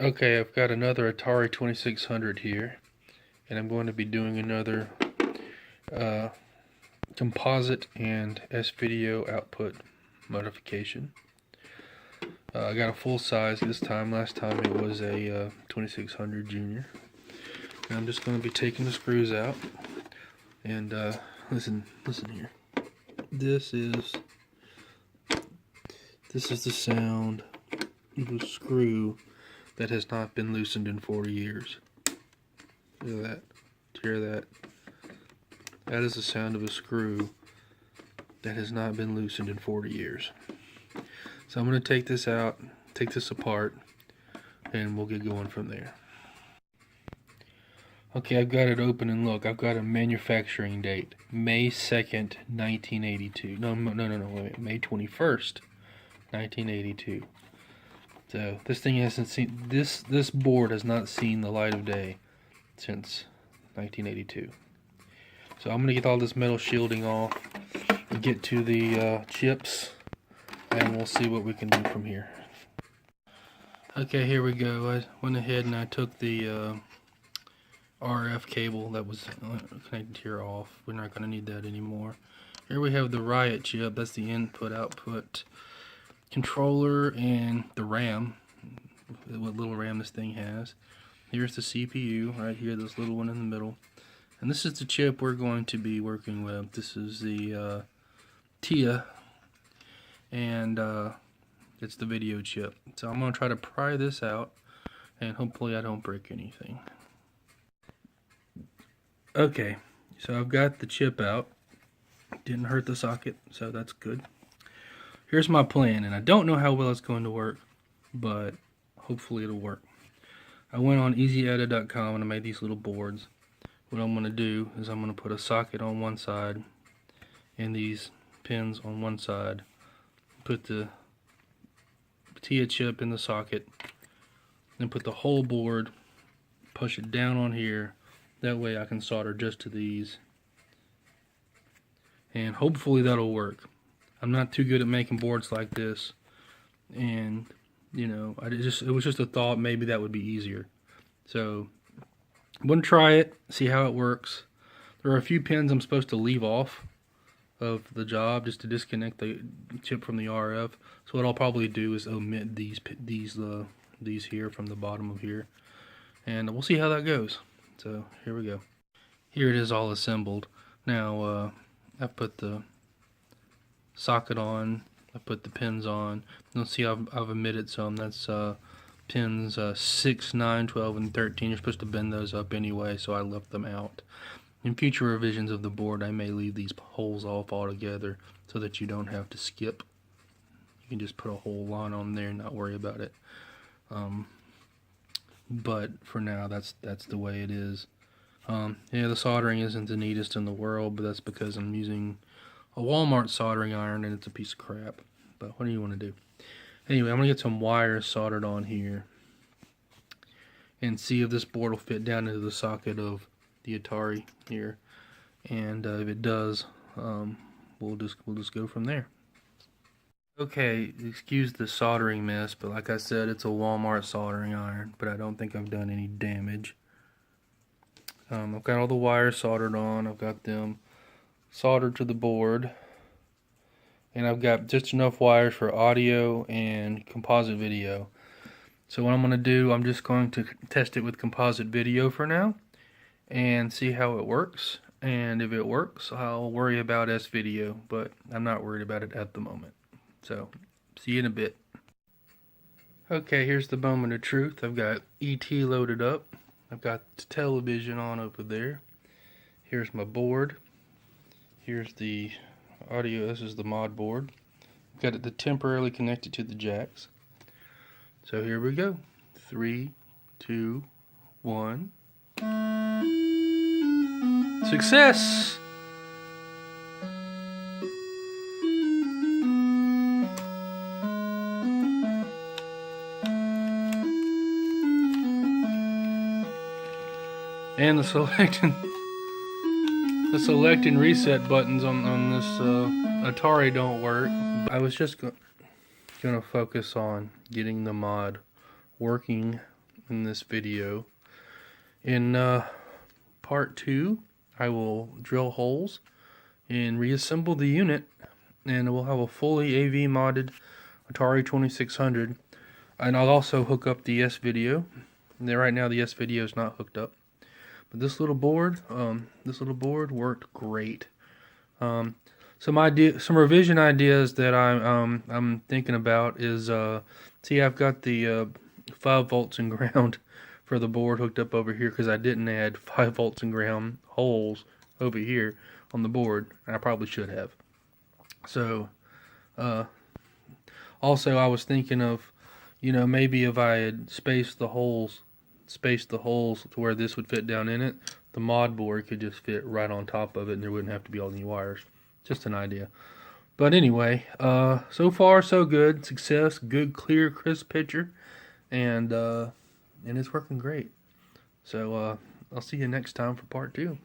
Okay, I've got another Atari 2600 here, and I'm going to be doing another uh, composite and S-video output modification. I got a full size this time. Last time it was a 2600 Junior. And I'm just going to be taking the screws out, and listen here. This is the sound of a screw that has not been loosened in 40 years. Look at that. Hear that? That is the sound of a screw that has not been loosened in 40 years. So I'm going to take this out, take this apart, and we'll get going from there. Okay, I've got it open, and look, I've got a manufacturing date, May 2nd, 1982. No, wait, May 21st, 1982. So this thing hasn't seen, this board has not seen the light of day since 1982. So I'm going to get all this metal shielding off and get to the chips, and we'll see what we can do from here. Okay, here we go. I went ahead and I took the RF cable that was connected here off. We're not going to need that anymore. Here we have the Riot chip. That's the input-output controller and the RAM, what little RAM this thing has. Here's the CPU right here, this little one in the middle. And this is the chip we're going to be working with. This is the TIA, and it's the video chip. So I'm going to try to pry this out, and hopefully I don't break anything. Okay, so I've got the chip out. Didn't hurt the socket, so that's good. Here's my plan, and I don't know how well it's going to work, but hopefully it'll work. I went on easyedit.com and I made these little boards. What I'm going to do is I'm going to put a socket on one side and these pins on one side. Put the TIA chip in the socket, then put the whole board, push it down on here. That way I can solder just to these, and hopefully that'll work. I'm not too good at making boards like this, and you know, it was just a thought, maybe that would be easier. So I'm going to try it, see how it works. There are a few pins I'm supposed to leave off of the job just to disconnect the chip from the RF. So what I'll probably do is omit these here from the bottom of here, and we'll see how that goes. So here we go. Here it is all assembled. Now I put the socket on, I put the pins on. You'll see I've omitted some. That's pins 6, 9, 12, and 13. You're supposed to bend those up anyway, so I left them out. In future revisions of the board, I may leave these holes off altogether so that you don't have to skip. You can just put a whole line on there and not worry about it. But for now, that's the way it is. Yeah, the soldering isn't the neatest in the world, but that's because I'm using a Walmart soldering iron and it's a piece of crap. But what do you want to do? Anyway, I'm going to get some wires soldered on here and see if this board will fit down into the socket of the Atari here. And if it does, we'll just go from there. Okay, excuse the soldering mess, but like I said, it's a Walmart soldering iron, but I don't think I've done any damage. I've got all the wires soldered on. I've got them soldered to the board, and I've got just enough wires for audio and composite video. So what I'm going to do, I'm just going to test it with composite video for now and see how it works. And if it works, I'll worry about S-video, but I'm not worried about it at the moment. So, see you in a bit. Okay, here's the moment of truth. I've got ET loaded up. I've got the television on over there. Here's my board. Here's the audio. This is the mod board. I've got it temporarily connected to the jacks. So here we go. 3, 2, 1. Success! And the select and reset buttons on this Atari don't work. I was just gonna focus on getting the mod working in this video. In part 2, I will drill holes and reassemble the unit, and we'll have a fully AV modded Atari 2600. And I'll also hook up the S-Video. Right now the S-Video is not hooked up, but this little board worked great. Some revision ideas that I'm thinking about is see, I've got the 5 volts and ground for the board hooked up over here because I didn't add 5 volts and ground holes over here on the board. I probably should have. So also I was thinking of, maybe if I had spaced the holes to where this would fit down in it, the mod board could just fit right on top of it and there wouldn't have to be all these wires. Just an idea. But anyway, so far so good. Success, good, clear, crisp picture, and it's working great. So I'll see you next time for part 2.